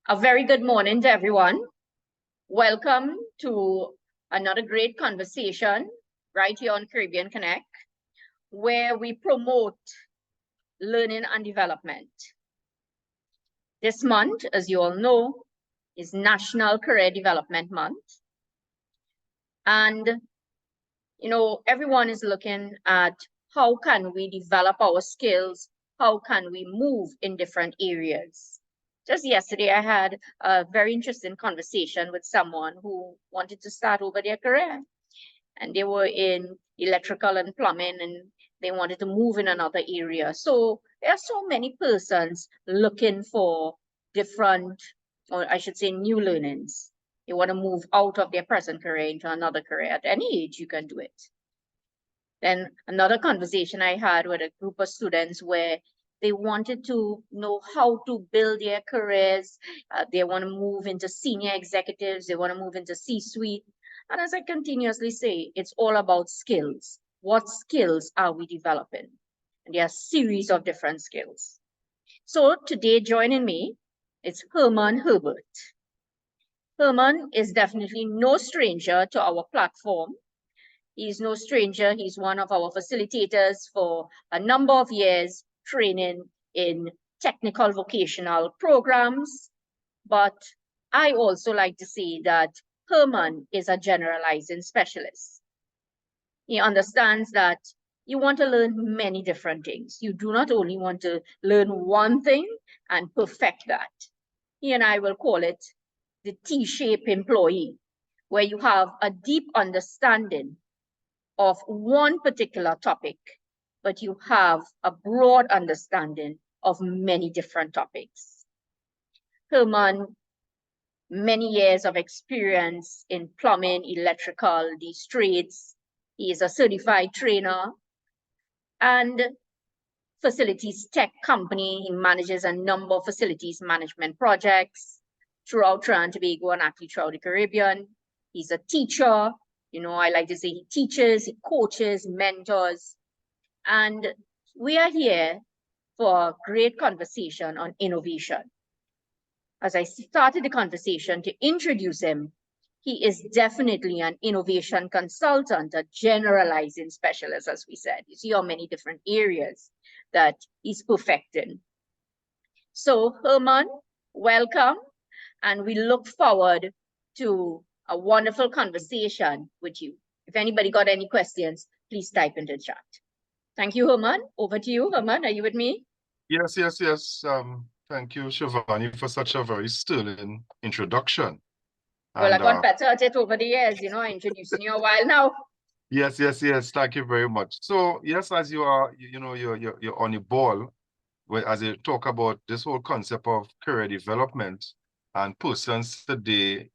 A very good morning to everyone. Welcome to another great conversation right here on Caribbean Connect, where we promote learning and development. This month, as you all know, is National Career Development Month. And, everyone is looking at how can we develop our skills? How can we move in different areas? Just yesterday, I had a very interesting conversation with someone who wanted to start over their career. And they were in electrical and plumbing, and they wanted to move in another area. So there are so many persons looking for different, or I should say, new learnings. They want to move out of their present career into another career. At any age, you can do it. Then another conversation I had with a group of students where they wanted to know how to build their careers. They want to move into senior executives. They want to move into C-suite. And as I continuously say, it's all about skills. What skills are we developing? And there are a series of different skills. So today joining me, it's Herman Herbert. Herman is definitely no stranger to our platform. He's no stranger. He's one of our facilitators for a number of years, training in technical vocational programs. But I also like to say that Herman is a generalizing specialist. He understands that you want to learn many different things. You do not only want to learn one thing and perfect that. He and I will call it the T-shaped employee, where you have a deep understanding of one particular topic, but you have a broad understanding of many different topics. Herman, many years of experience in plumbing, electrical, these trades. He is a certified trainer and facilities tech company. He manages a number of facilities management projects throughout Trinidad and Tobago and actually throughout the Caribbean. He's a teacher. I like to say he teaches, he coaches, mentors. And we are here for a great conversation on innovation. As I started the conversation to introduce him, he is definitely an innovation consultant, a generalizing specialist, as we said. You see how many different areas that he's perfecting. So Herman, welcome. And we look forward to a wonderful conversation with you. If anybody got any questions, please type into the chat. Thank you, Herman. Over to you, Herman. Are you with me? Yes. Thank you, Shivani, for such a very sterling introduction. Well, I got better at it over the years, introducing you a while now. Yes. Thank you very much. So yes, as you are, you're on the ball, as you talk about this whole concept of career development and persons today,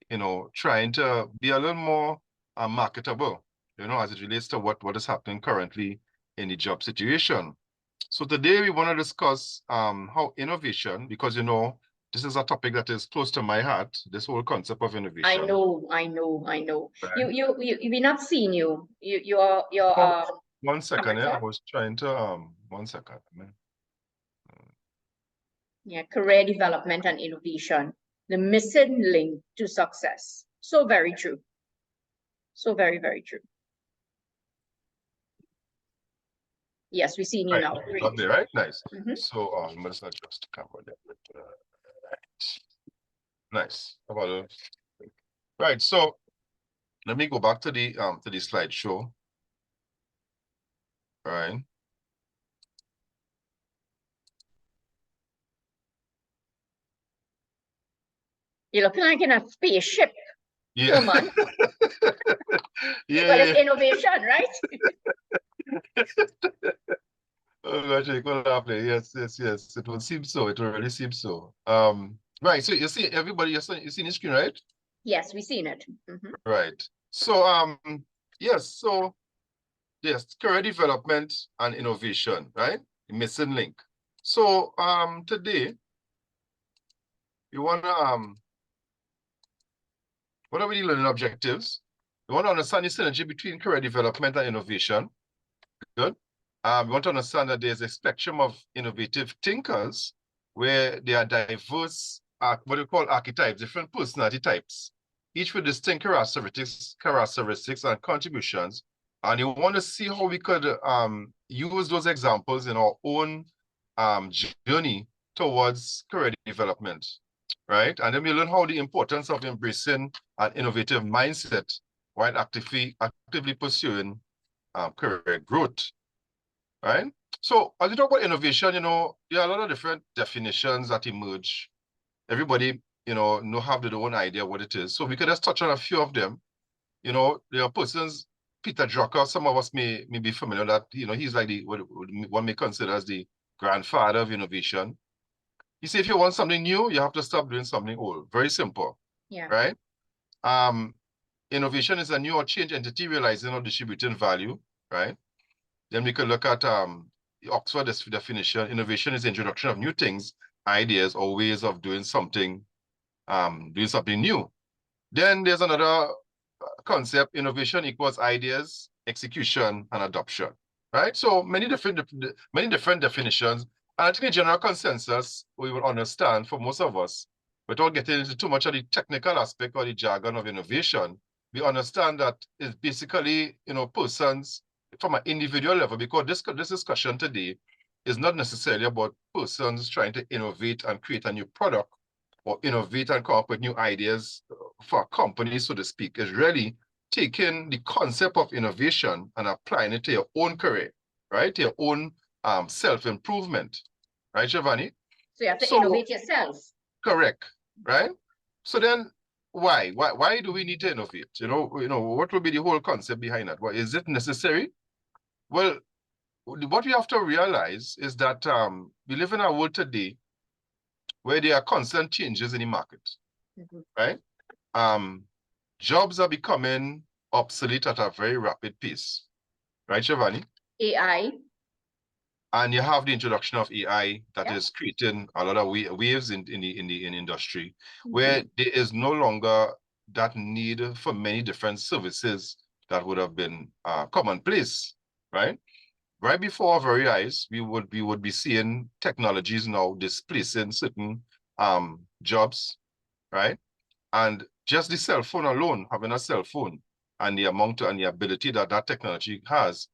trying to be a little more marketable, as it relates to what is happening currently in the job situation. So today we want to discuss how innovation, because this is a topic that is close to my heart, this whole concept of innovation. I know. Right. We're not seeing you. You're one second, yeah. I was trying to 1 second. Yeah, career development and innovation, the missing link to success. So very true. So very, very true. Yes, we see you now. Great. Okay, right? Nice. So let's adjust the camera there. Nice. Right. So let me go back to the slideshow. All right. You're looking like in a spaceship. Yeah. Herman. Yeah. Well, it's innovation, right? Oh gosh, yes. It will seem so. It will really seem so. Right. So you see everybody. You see the screen, right? Yes, we've seen it. Right. So yes. So yes, career development and innovation, right? The missing link. So today we wanna what are we learning objectives? We want to understand the synergy between career development and innovation. Good. We want to understand that there's a spectrum of innovative thinkers where there are diverse what we call archetypes, different personality types, each with distinct characteristics and contributions. And you want to see how we could use those examples in our own journey towards career development, right? And then we learn how the importance of embracing an innovative mindset while actively pursuing career growth, right? So as we talk about innovation, there are a lot of different definitions that emerge. Everybody, have their own idea what it is. So we could just touch on a few of them. There are persons, Peter Drucker, some of us may be familiar that, he's like what one may consider as the grandfather of innovation. He said, if you want something new, you have to stop doing something old. Very simple. Yeah. Right? Innovation is a new or changed entity realizing or distributing value, right? Then we could look at the Oxford definition. Innovation is the introduction of new things, ideas, or ways of doing something new. Then there's another concept: innovation equals ideas, execution, and adoption. Right? So many different definitions. And I think a general consensus we will understand for most of us, without getting into too much of the technical aspect or the jargon of innovation, we understand that it's basically, persons from an individual level, because this discussion today is not necessarily about persons trying to innovate and create a new product or innovate and come up with new ideas for a company, so to speak. It's really taking the concept of innovation and applying it to your own career, right? To your own self-improvement, right, Giovanni? So you have to innovate yourself. Correct, right? So then why do we need to innovate? What will be the whole concept behind that? Well, is it necessary? Well, what we have to realize is that we live in a world today where there are constant changes in the market, right? Jobs are becoming obsolete at a very rapid pace, right, Giovanni? AI. And you have the introduction of AI that is creating a lot of waves in the industry, where there is no longer that need for many different services that would have been commonplace, right? Right before our very eyes, we would be seeing technologies now displacing certain jobs, right? And just the cell phone alone, having a cell phone, and the amount and the ability that technology has,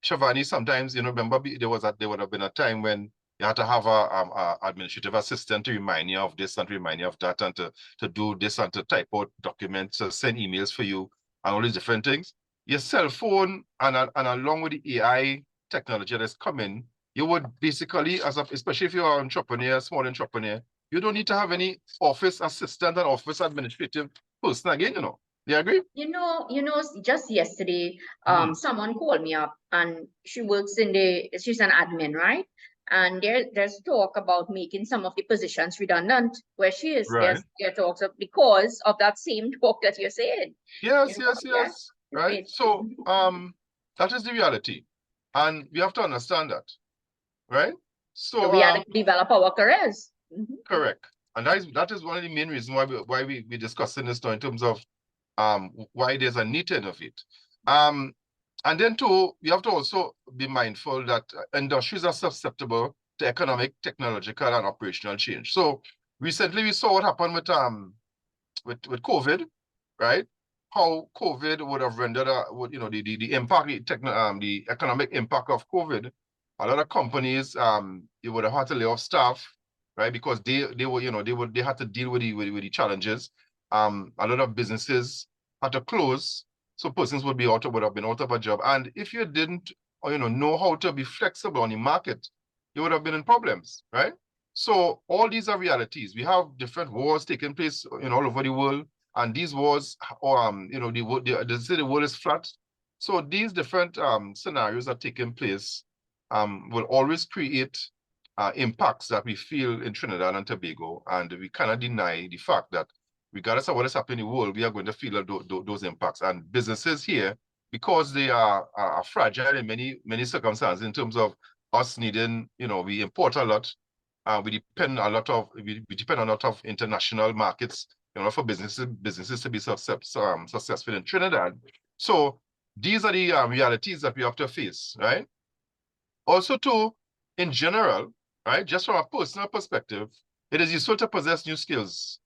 Shivani, sometimes, remember there would have been a time when you had to have a administrative assistant to remind you of this and to remind you of that, and to do this and to type out documents, to send emails for you, and all these different things. Your cell phone and along with the AI technology that's coming, you would basically, especially if you're an entrepreneur, small entrepreneur, you don't need to have any office assistant and office administrative person again, Do you agree? Just yesterday, someone called me up, and she works she's an admin, right? And there's talk about making some of the positions redundant where she is. Right. There talks of, because of that same talk that you're saying. Yes. Right. So that is the reality. And we have to understand that. Right? So we have to develop our careers. Correct. And that is one of the main reasons why we discussing this now, in terms of why there's a need to innovate. And then too, we have to also be mindful that industries are susceptible to economic, technological, and operational change. So recently we saw what happened with COVID, right? How COVID would have rendered the impact, the economic impact of COVID. A lot of companies you would have had to lay off staff, right? Because they had to deal with the challenges. A lot of businesses had to close, so persons would have been out of a job. And if you didn't know how to be flexible on the market, you would have been in problems, right? So all these are realities. We have different wars taking place all over the world, and these wars, the world is flat. So these different scenarios are taking place will always create impacts that we feel in Trinidad and Tobago, and we cannot deny the fact that regardless of what is happening in the world, we are going to feel those impacts. And businesses here, because they are fragile in many circumstances, in terms of us needing, we import a lot, we depend on a lot of international markets, for businesses to be successful in Trinidad. So these are the realities that we have to face, right? Also, too, in general, right, just from a personal perspective, It is useful to possess new skills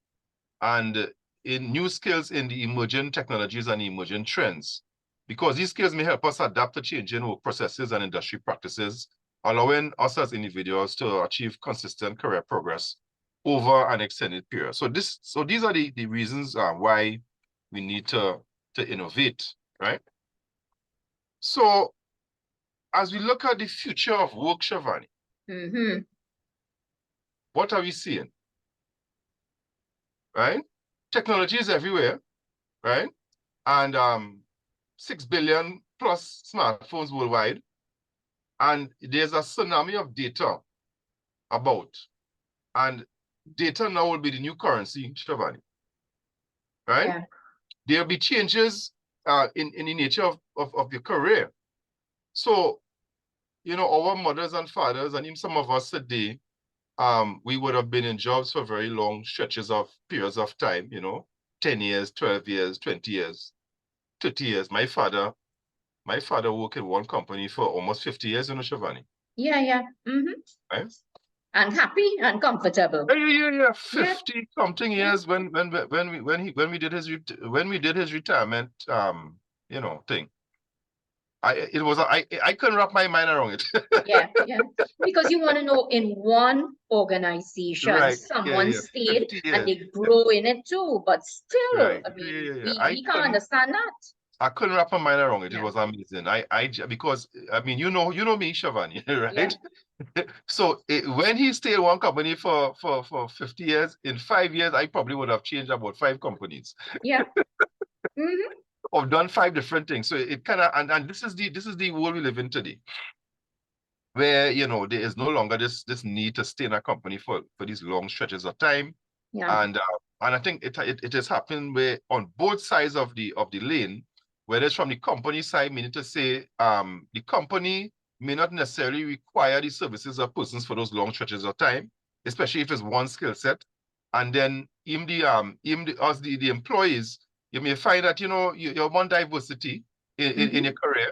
and in new skills in the emerging technologies and emerging trends, because these skills may help us adapt to changing work processes and industry practices, allowing us as individuals to achieve consistent career progress over an extended period. So these are the reasons why we need to innovate, right? So as we look at the future of work, Shivani, what are we seeing? Right? Technology is everywhere, right? And 6 billion plus smartphones worldwide. And there's a tsunami of data about. And data now will be the new currency, Shivani. Right? Yeah. There'll be changes in the nature of your career. So, you know, our mothers and fathers, and even some of us today, we would have been in jobs for very long stretches of periods of time, you know, 10 years, 12 years, 20 years, 30 years. My father worked in one company for almost 50 years, you know, Shivani. Yeah. Right? And happy and comfortable. Yeah. 50 something years when we did his retirement you know thing. I couldn't wrap my mind around it. Yeah. Because you want to know, in one organization, Right. someone Yeah. stayed 50 and years. they grow in it too. But still, Right. I mean, Yeah. we can't understand that. I couldn't wrap my mind around it. Yeah. It was amazing. Because I mean, you know me, Shivani, right? Yeah. So when he stayed one company for 50 years, in 5 years, I probably would have changed about 5 companies. Yeah. Or done 5 different things. So it kind of, and this is the world we live in today, where, you know, there is no longer this need to stay in a company for these long stretches of time. Yeah. And I think it has happened where on both sides of the lane, whether it's from the company side, meaning to say the company may not necessarily require the services of persons for those long stretches of time, especially if it's one skill set. And then even the employees, you may find that, you know, you want diversity in your career.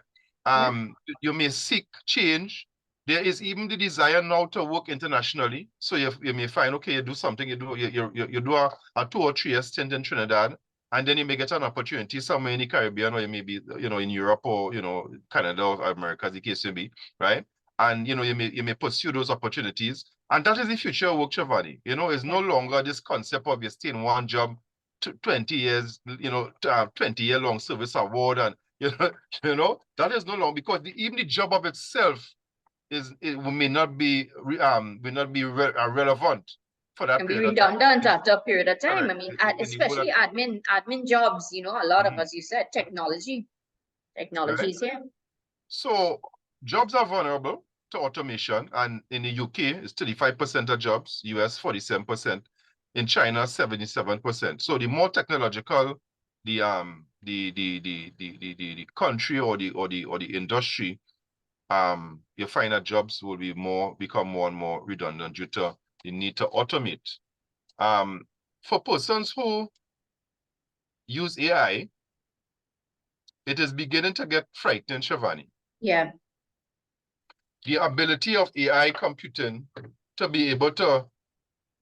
You may seek change. There is even the desire now to work internationally. So you may find, okay, you do something, you do a 2 or 3 year stint in Trinidad, and then you may get an opportunity somewhere in the Caribbean, or you may be, you know, in Europe, or, you know, Canada or America, as the case may be, right? And, you know, you may pursue those opportunities. And that is the future of work, Shivani. You know, it's no longer this concept of you stay in one job 20 years, you know, 20-year long service award, and you know, that is no longer, because even the job of itself may not be relevant for that Can be period of time. redundant after a period of time. Correct. I mean, especially admin jobs, you know, a lot of, as you said, technology is here. So jobs are vulnerable to automation, and in the UK, it's 35% of jobs, US 47%, in China 77%. So the more technological the country or the industry, you find that jobs will become more and more redundant due to the need to automate. For persons who use AI, it is beginning to get frightening, Shivani. Yeah. The ability of AI computing to be able to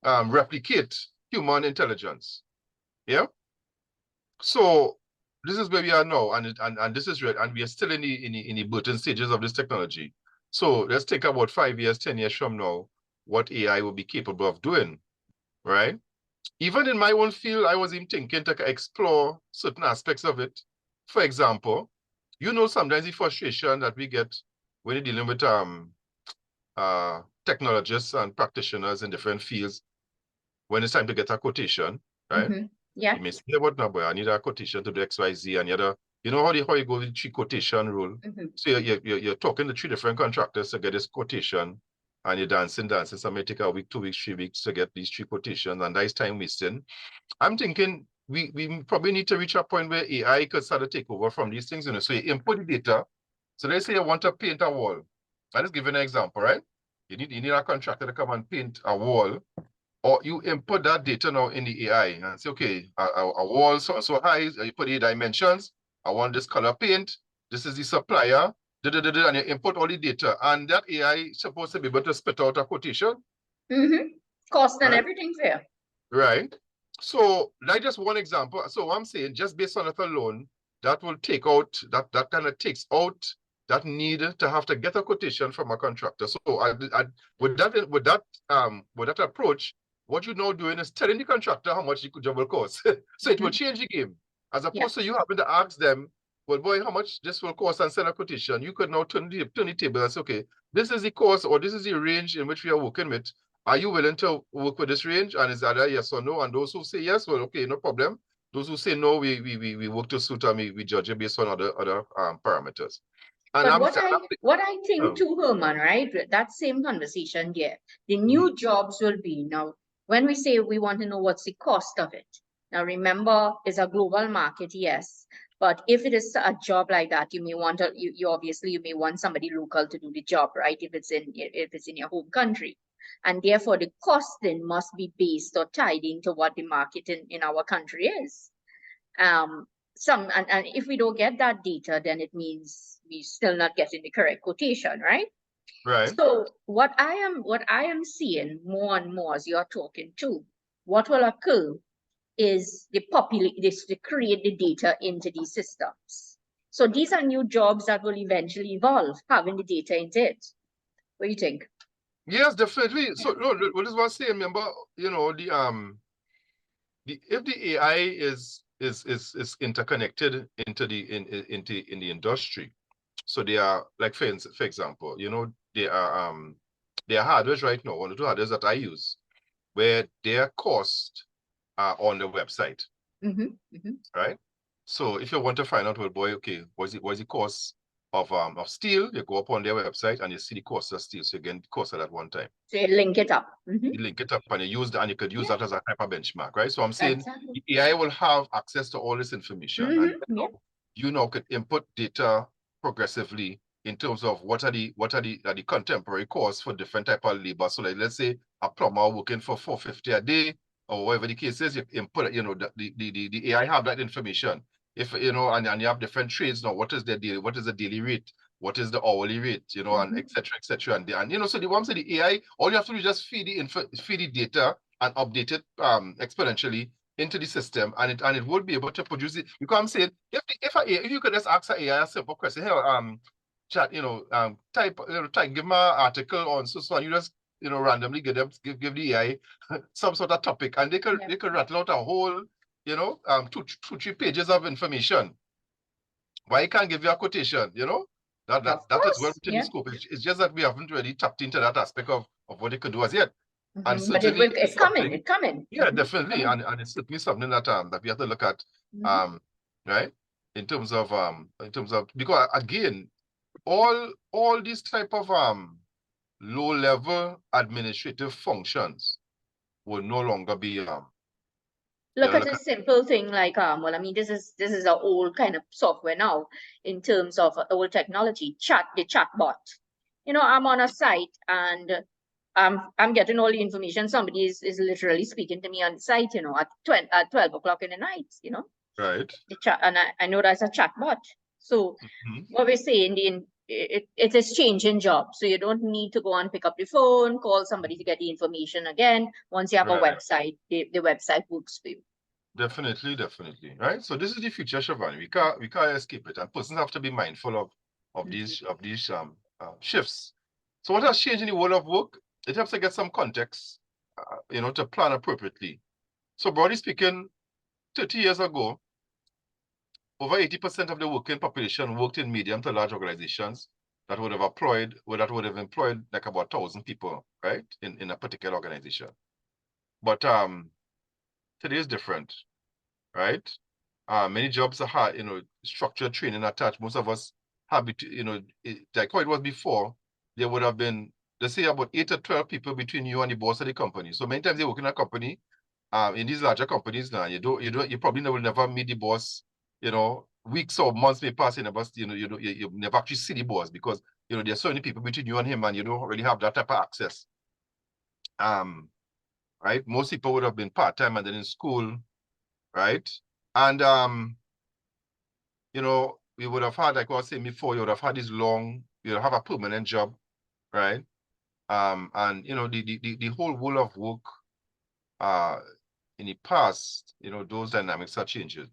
replicate human intelligence. Yeah. So this is where we are now, and this is and we are still in the birthing stages of this technology. So let's think about 5 years, 10 years from now, what AI will be capable of doing, right? Even in my own field, I was even thinking to explore certain aspects of it. For example, you know, sometimes the frustration that we get when you're dealing with technologists and practitioners in different fields, when it's time to get a quotation, right? Yeah. You may say, what now, boy, I need a quotation to do XYZ, and you know how you go with the 3 quotation rule. So you're talking to 3 different contractors to get this quotation, and you're dancing. Some may take a week, 2 weeks, 3 weeks to get these 3 quotations, and that is time wasting. I'm thinking we probably need to reach a point where AI could start to take over from these things, you know. So you input the data. So let's say you want to paint a wall. I'll just give you an example, right? You need a contractor to come and paint a wall, or you input that data now in the AI and say, okay, a wall so high, you put the dimensions, I want this color paint, this is the supplier, and you input all the data, and that AI is supposed to be able to spit out a quotation. Cost and Right. everything fair. Right. So like just one example. So I'm saying just based on it alone, that will take out that kind of takes out that need to have to get a quotation from a contractor. So with that approach, what you're now doing is telling the contractor how much the job will cost. So it will change the game. As opposed to you having to ask them, well, boy, how much this will cost and send a quotation. You could now turn the table and say, okay, this is the cost or this is the range in which we are working with. Are you willing to work with this range? And is that a yes or no? And those who say yes, well, okay, no problem. Those who say no, we work to suit and we judge it based on other parameters. And But what I think too, Herman, right? With that same conversation here, the new jobs will be now, when we say we want to know what's the cost of it. Now remember, it's a global market, yes. But if it is a job like that, you may want to, you obviously you may want somebody local to do the job, right? If it's in your home country. And therefore the costing must be based or tied into what the market in our country is. And if we don't get that data, then it means we still not getting the correct quotation, right? Right. So what I am seeing more and more as you're talking to, what will occur is the create the data into these systems. So these are new jobs that will eventually evolve, having the data into it. What do you think? Yes, definitely. So no, what is what I say? Remember, you know, if the AI is interconnected into the industry, so they are like for example, you know, there are hardwares right now, one or two hardwares that I use, where their cost are on the website. Right? So if you want to find out, well, boy, okay, what's the cost of steel? You go up on their website and you see the cost of steel. So you get the cost of that one time. So you link it up. You link it up and you could use that as a hyper benchmark, right? So I'm saying the AI will have access to all this information, and you now could input data progressively in terms of what are the contemporary costs for different type of labor. So like, let's say a plumber working for $450 a day, or whatever the case is, you input, you know, the AI have that information. If, you know, and you have different trades now, what is the daily rate? What is the hourly rate, you know, and et cetera, and you know, so the ones of the AI, all you have to do is just feed the data and update it exponentially into the system, and it will be able to produce it. Because I'm saying, if you could just ask an AI a simple question, hey, chat, you know, type, give me an article on so on, you just, you know, randomly give the AI some sort of topic, and they could rattle out a whole, you know, 2-3 pages of information. Why can't give you a quotation, you know? That is well within the scope. It's just that we haven't really tapped into that aspect of what it could do as yet. And certainly it's coming. Yeah, definitely. And it's certainly something that we have to look at, right? In terms of because again, all these type of low-level administrative functions will no longer be Look at a simple thing like well, I mean, this is an old kind of software now in terms of old technology, the chatbot. You know, I'm on a site and I'm getting all the information. Somebody is literally speaking to me on the site, you know, at 12 o'clock in the night, you know. Right. The chat, and I know that's a chatbot. So what we're saying, it is changing jobs. So you don't need to go and pick up the phone, call somebody to get the information again. Once you have a website, the website works for you. Definitely. Right. So this is the future, Siobhan. We can't escape it. And persons have to be mindful of these shifts. So what has changed in the world of work? It helps to get some context, you know, to plan appropriately. So broadly speaking, 30 years ago, over 80% of the working population worked in medium to large organizations that would have employed like about 1,000 people, right, in a particular organization. But today is different, right? Many jobs are hard, you know, structured training attached. Most of us have, you know, like how it was before, there would have been, let's say, about 8 or 12 people between you and the boss of the company. So many times they work in a company, in these larger companies now, you probably will never meet the boss, you know, weeks or months may pass in a bus, you know, you never actually see the boss because, you know, there's so many people between you and him and you don't really have that type of access. Right? Most people would have been part-time and then in school, right? And, you know, we would have had, like I was saying before, you would have had this long, you would have a permanent job, right? And, you know, the whole world of work in the past, those dynamics are changing.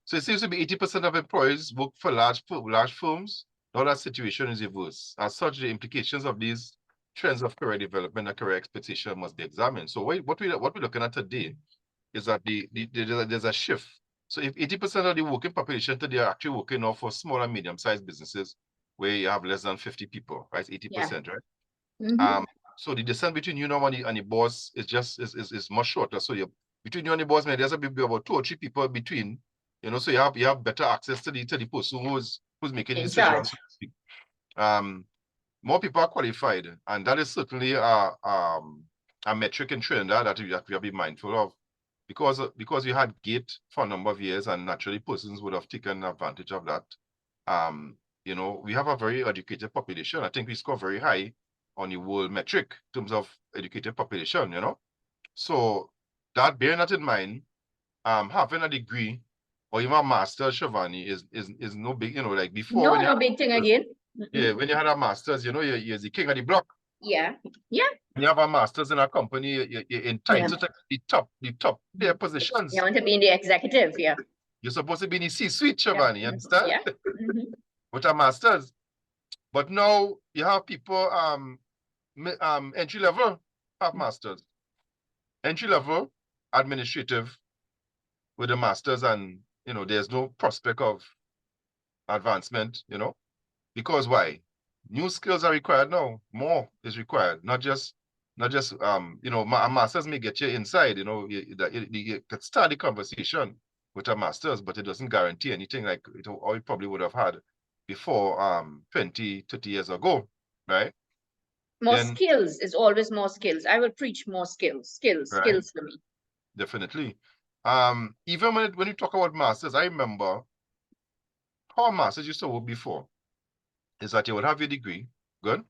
So it seems to be 80% of employees work for large firms. Now that situation is reversed. As such, the implications of these trends of career development and career expectation must be examined. So what we're looking at today is that there's a shift. So if 80% of the working population today are actually working now for small and medium-sized businesses where you have less than 50 people, right? 80%, right? Mhm. So the distance between you now and the boss is much shorter. So between you and the boss, maybe there's a be about 2 or 3 people between, so you have better access to the person who's making In decisions. charge. More people are qualified, and that is certainly a metric in Trinidad that we have to be mindful of, because we had GATE for a number of years, and naturally persons would have taken advantage of that. We have a very educated population. I think we score very high on the world metric in terms of educated population, So that, bearing that in mind, having a degree or even a master's, Shivani, is no big, like before when you No had big thing masters, again. when you had a master's, you're the king of the block. Yeah. Yeah. When you have a master's in a company, you're entitled to the top tier positions. You want to be in the executive, yeah. You're supposed to be in the C-suite, Shivani, you understand? Yeah. With a master's. But now you have people entry level have masters. Entry level administrative with a master's, and there's no prospect of advancement, because why? New skills are required now. More is required. Not just a master's may get you inside, you could start the conversation with a master's, but it doesn't guarantee anything like or it probably would have had before 20, 30 years ago, right? More skills is always more skills. I will preach more skills. Skills for me. Definitely. Even when you talk about masters, I remember how masters used to work before. Is that you would have your degree, good,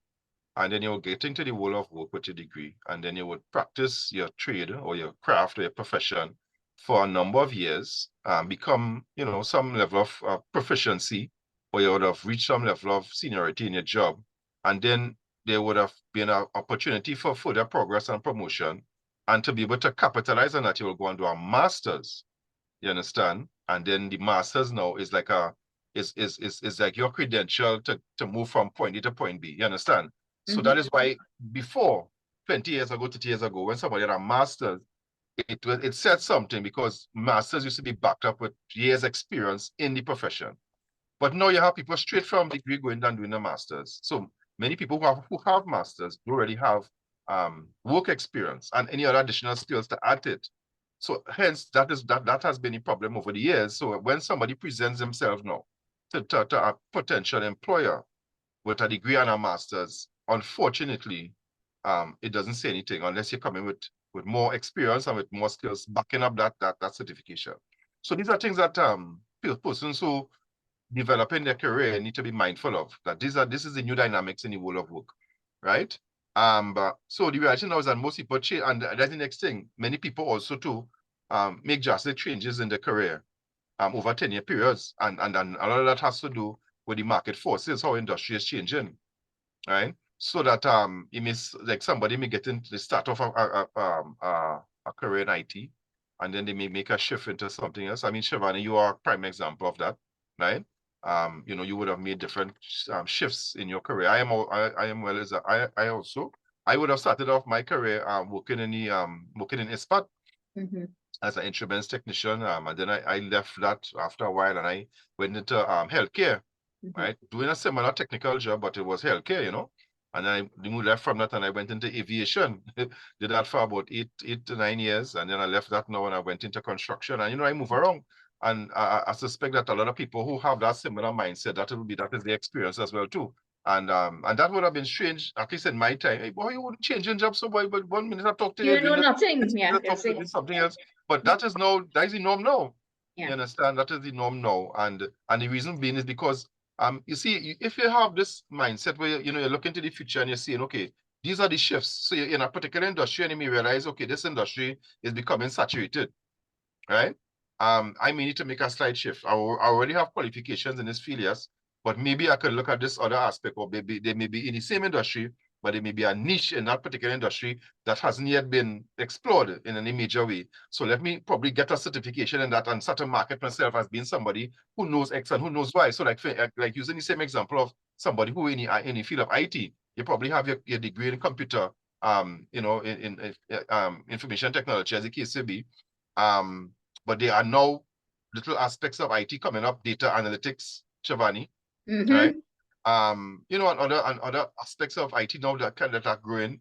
and then you would get into the world of work with your degree, and then you would practice your trade or your craft or your profession for a number of years, become, some level of proficiency, or you would have reached some level of seniority in your job, and then there would have been an opportunity for further progress and promotion, and to be able to capitalize on that, you will go and do a master's, you understand? And then the master's now is like is like your credential to move from point A to point B. You understand? So that is why before 20 years ago, 30 years ago, when somebody had a master's, it said something, because masters used to be backed up with years experience in the profession. But now you have people straight from degree going and doing a master's. So many people who have masters already have work experience and any other additional skills to add to it. So hence that has been a problem over the years. So when somebody presents themselves now to a potential employer with a degree and a master's, unfortunately, it doesn't say anything unless you come in with more experience and with more skills backing up that certification. So these are things that persons who developing their career need to be mindful of, that this is the new dynamics in the world of work, right? So the reality now is that most people change, and that's the next thing. Many people also too make drastic changes in their career over 10-year periods, and a lot of that has to do with the market forces, how industry is changing, right? So that it means like somebody may get into the start of a career in IT, and then they may make a shift into something else. I mean, Shivani, you are a prime example of that, right? You would have made different shifts in your career. I would have started off my career working in ISPAT as an instruments technician, and then I left that after a while, and I went into healthcare, right? Doing a similar technical job, but it was healthcare, and I left from that and I went into aviation. Did that for about 8 to 9 years, and then I left that now and I went into construction, and I move around. And I suspect that a lot of people who have that similar mindset, that is the experience as well too. And that would have been strange, at least in my time. Hey, boy, you wouldn't change your job so why? But 1 minute I talk to you, You know nothing. Yeah, doing something else. But that is the norm now. Yeah. You understand? That is the norm now. And the reason being is because you see, if you have this mindset where you're looking to the future and you're saying, okay, these are the shifts. So you're in a particular industry and you may realize, okay, this industry is becoming saturated, right? I may need to make a slight shift. I already have qualifications in this field, yes, but maybe I could look at this other aspect, or maybe they may be in the same industry, but it may be a niche in that particular industry that hasn't yet been explored in any major way. So let me probably get a certification in that and start to market myself as being somebody who knows X and who knows Y. So like using the same example of somebody who in the field of IT, you probably have your degree in computer, you know, in information technology as the case may be. But there are now little aspects of IT coming up, data analytics, Shivani, right? You know, and other aspects of IT now that are growing,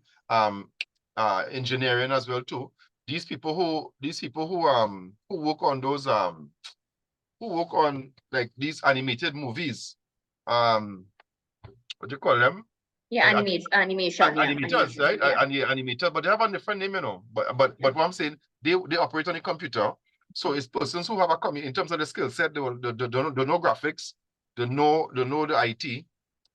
engineering as well too. These people who work on those who work on like these animated movies, what do you call them? Yeah, animation. Yeah, Animators, right? yeah. Animator, but they have a different name, you know. But what I'm saying, they operate on a computer. So it's persons who have a in terms of the skill set, they know graphics, they know the IT,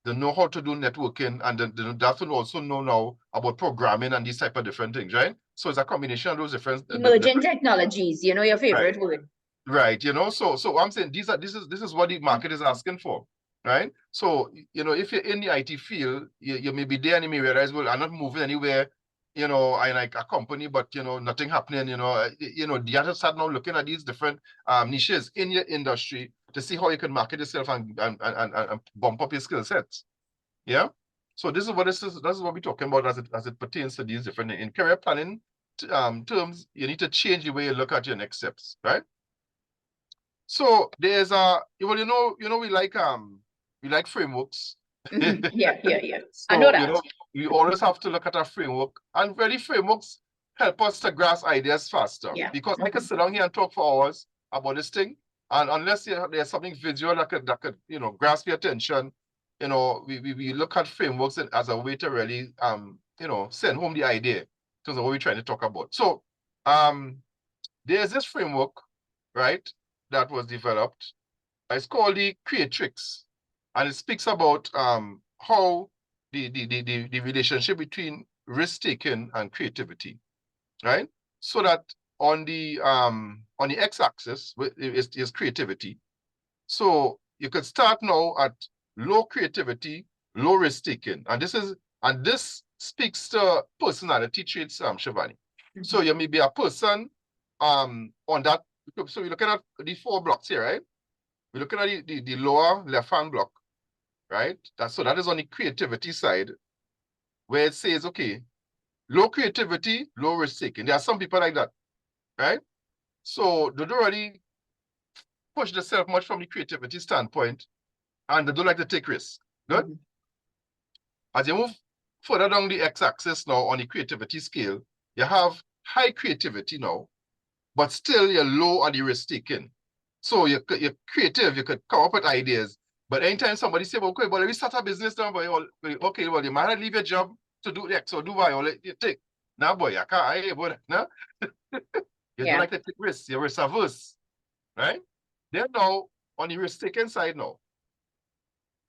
they know how to do networking, and they have to also know now about programming and these type of different things, right? So it's a combination of those different Emerging technologies, you know, your favorite word. Right, you know, so I'm saying this is what the market is asking for, right? So, you know, if you're in the IT field, you may be there and you may realize, well, I'm not moving anywhere, you know, I like a company, but you know, nothing happening, you know, you have to start now looking at these different niches in your industry to see how you can market yourself and bump up your skill sets. Yeah. So this is what we're talking about as it pertains to these different in career planning terms. You need to change the way you look at your next steps, right? So there's well, you know, we like frameworks. Yeah. So, I know that. you know, we always have to look at a framework, and really frameworks help us to grasp ideas faster. Yeah. Because I could sit down here and talk for hours about this thing, and unless there's something visual that could you know grasp your attention, you know, we look at frameworks as a way to really you know send home the idea in terms of what we're trying to talk about. So there's this framework, right, that was developed. It's called the Creatrix, and it speaks about how the relationship between risk-taking and creativity, right? So that on the x-axis is creativity. So you could start now at low creativity, low risk-taking, and this speaks to personality traits, Shivani. So you may be a person on that. So we're looking at the 4 blocks here, right? We're looking at the lower left-hand block, right? That is on the creativity side, where it says, okay, low creativity, low risk-taking. There are some people like that, right? So they don't really push themselves much from the creativity standpoint, and they don't like to take risks. Good? As you move further down the x-axis now on the creativity scale, you have high creativity now, but still you're low on the risk-taking. So you're creative, you could come up with ideas, but anytime somebody say, okay, well, let me start a business now, boy, okay, well, you might leave your job to do X or do Y, or let you take. Now, boy, I can't, boy, no? You don't like to take risks, you're risk averse, right? Then now, on the risk-taking side now,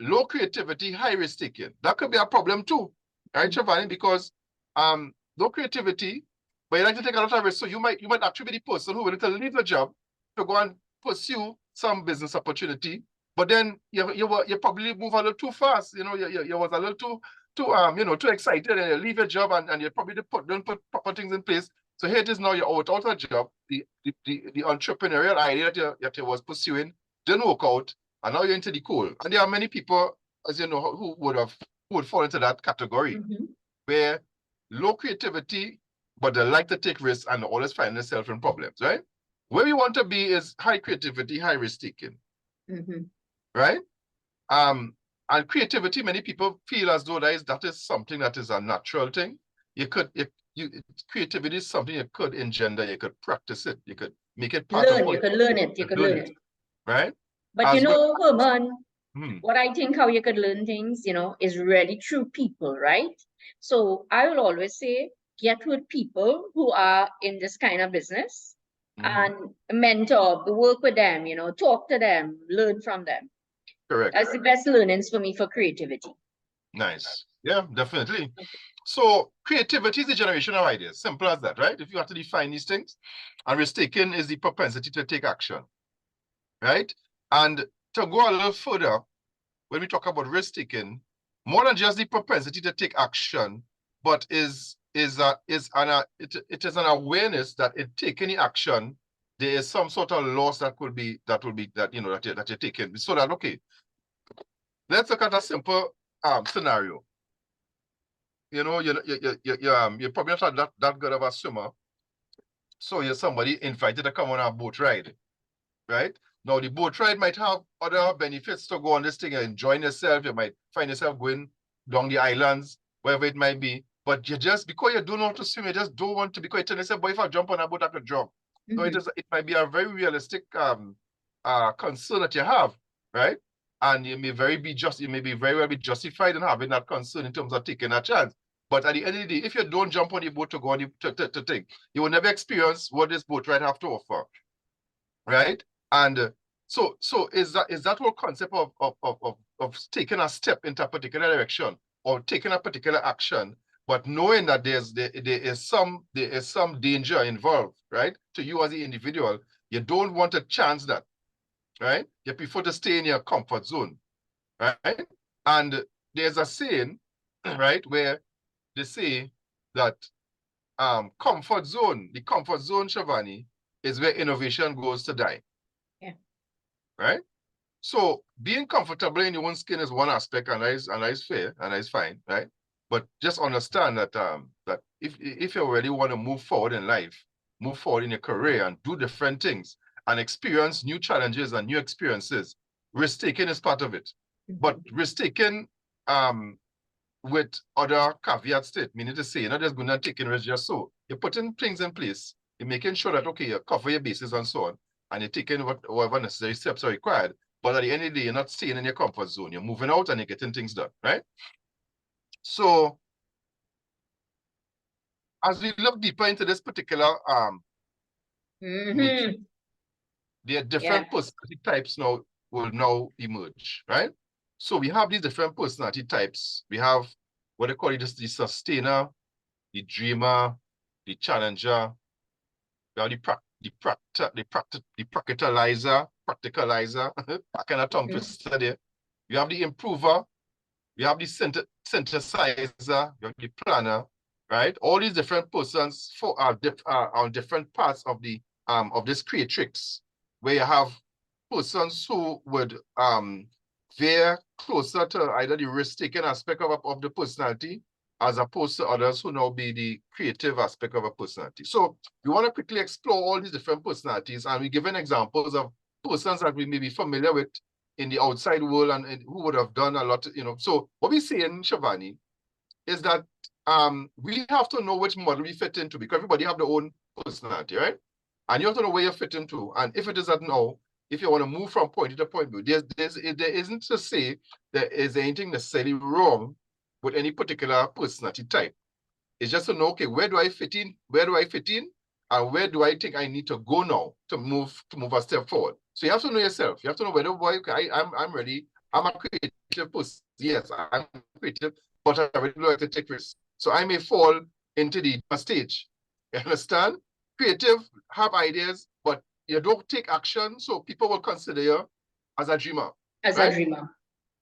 low creativity, high risk-taking. That could be a problem too, right, Shivani? Because low creativity, but you like to take a lot of risks, so you might actually be the person who will leave a job to go and pursue some business opportunity, but then you probably move a little too fast. You know, you was a little too you know, too excited, and you leave your job, and you probably don't put proper things in place. So here it is now, you're out of a job. The entrepreneurial idea that you was pursuing didn't work out, and now you're into the cold. And there are many people, as you know, who would fall into that category, where low creativity, but they like to take risks and always find themselves in problems, right? Where we want to be is high creativity, high risk-taking, right? And creativity, many people feel as though that is something that is a natural thing. Creativity is something you could engender, you could practice it, you could make it part of you could learn it, right? But as you know, Herman, what I think how you could learn things, you know, is really through people, right? So I will always say, get with people who are in this kind of business and mentor, work with them, you know, talk to them, learn from them. Correct. That's the best learnings for me for creativity. Nice. Yeah, definitely. So creativity is the generation of ideas. Simple as that, right? If you have to define these things. And risk-taking is the propensity to take action, right? And to go a little further, when we talk about risk-taking, more than just the propensity to take action, but it is an awareness that in taking the action, there is some sort of loss that you're taking. So that, okay, let's look at a simple scenario. You know, you're probably not that good of a swimmer. So you're somebody invited to come on a boat ride, right? Now the boat ride might have other benefits to go on this thing and enjoying yourself. You might find yourself going down the islands, wherever it might be. But you just, because you don't know how to swim, you just don't want to, because you tell yourself, boy, if I jump on a boat, I could drown. So it might be a very realistic concern that you have, right? And you may very well be justified in having that concern in terms of taking a chance. But at the end of the day, if you don't jump on the boat to go on to take, you will never experience what this boat ride have to offer, right? And so is that whole concept of taking a step into a particular direction or taking a particular action, but knowing that there is some danger involved, right? To you as the individual, you don't want to chance that, right? You prefer to stay in your comfort zone, right? And there's a saying, right, where they say that the comfort zone, Shivani, is where innovation goes to die. Yeah. Right? So being comfortable in your own skin is one aspect, and that is fair, and that is fine, right? But just understand that that if you really want to move forward in life, move forward in your career and do different things and experience new challenges and new experiences, risk-taking is part of it. But risk-taking with other caveats to it, meaning to say, you're not just going to take in risk just so. You're putting things in place. You're making sure that, okay, you cover your bases and so on, and you're taking whatever necessary steps are required. But at the end of the day, you're not staying in your comfort zone. You're moving out and you're getting things done, right? So, as we look deeper into this particular meeting, there are different personality types will now emerge, right? So we have these different personality types. We have what they call it, the sustainer, the dreamer, the challenger. We have the practicalizer, I kind of tongue twister there. We have the improver, we have the synthesizer, we have the planner, right? All these different persons are on different parts of this creatrix, where you have persons who would veer closer to either the risk-taking aspect of the personality, as opposed to others who now be the creative aspect of a personality. So we want to quickly explore all these different personalities, and we given examples of persons that we may be familiar with in the outside world and who would have done a lot, you know. So what we say in Shivani is that we have to know which model we fit into, because everybody have their own personality, right? And you have to know where you fit into. And if it is that now, if you want to move from point A to point B, there isn't to say there is anything necessarily wrong with any particular personality type. It's just to know, okay, where do I fit in? Where do I fit in? And where do I think I need to go now to move a step forward? So you have to know yourself. You have to know whether, boy, okay, I'm ready. I'm a creative person. Yes, I'm creative, but I really like to take risks. So I may fall into the stage. You understand? Creative, have ideas, but you don't take action, so people will consider you as a dreamer. As a dreamer.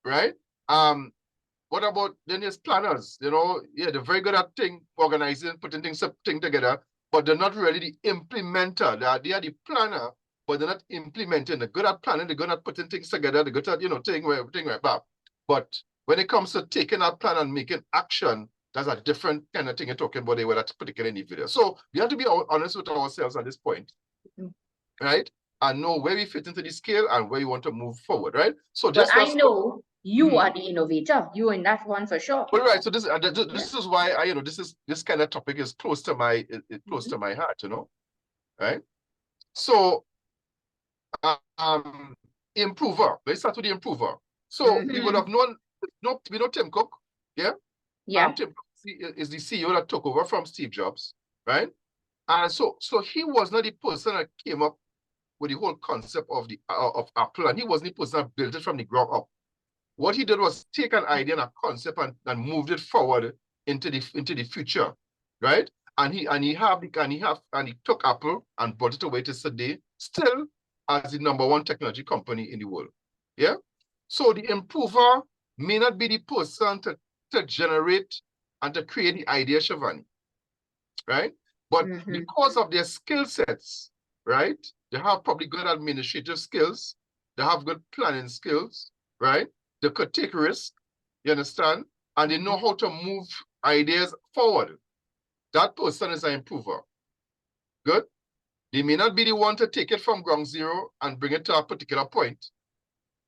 Right? What about then there's planners? You know, yeah, they're very good at organizing, putting things together, but they're not really the implementer. They are the planner, but they're not implementing. They're good at planning, they're good at putting things together, they're good at, you know, taking right back. But when it comes to taking that plan and making action, that's a different kind of thing you're talking about there with that particular individual. So we have to be honest with ourselves at this point, right? And know where we fit into the scale and where we want to move forward, right? So just I know you are the innovator. You in that one for sure. Well, right. So this is why I, you know, this kind of topic is close to my to my heart, you know, right? So, improver. Let's start with the improver. So we would have known, we know Tim Cook, yeah. Tim Cook is the CEO that took over from Steve Jobs, right? And so he was not the person that came up with the whole concept of Apple, and he wasn't the person that built it from the ground up. What he did was take an idea and a concept and moved it forward into the future, right? And he took Apple and brought it away to today, still as the #1 technology company in the world. Yeah. So the improver may not be the person to generate and to create the idea, Shivani, right? But because of their skill sets, right? They have probably good administrative skills. They have good planning skills, right? They could take risks, you understand? And they know how to move ideas forward. That person is an improver. Good? They may not be the one to take it from ground zero and bring it to a particular point,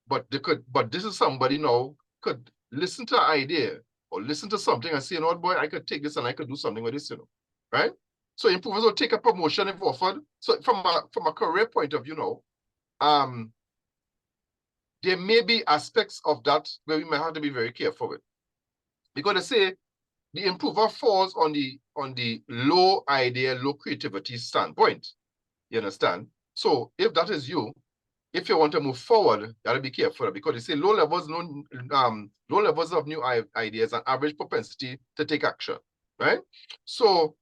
but they could, but this is somebody now could listen to an idea or listen to something and say, you know what, boy, I could take this and I could do something with this, you know, right? So improvers will take a promotion if offered. So from a career point of view now, there may be aspects of that where we might have to be very careful with. Because they say the improver falls on the low idea, low creativity standpoint. You understand? So if that is you, if you want to move forward, you gotta be careful because they say low levels of new ideas and average propensity to take action, right? So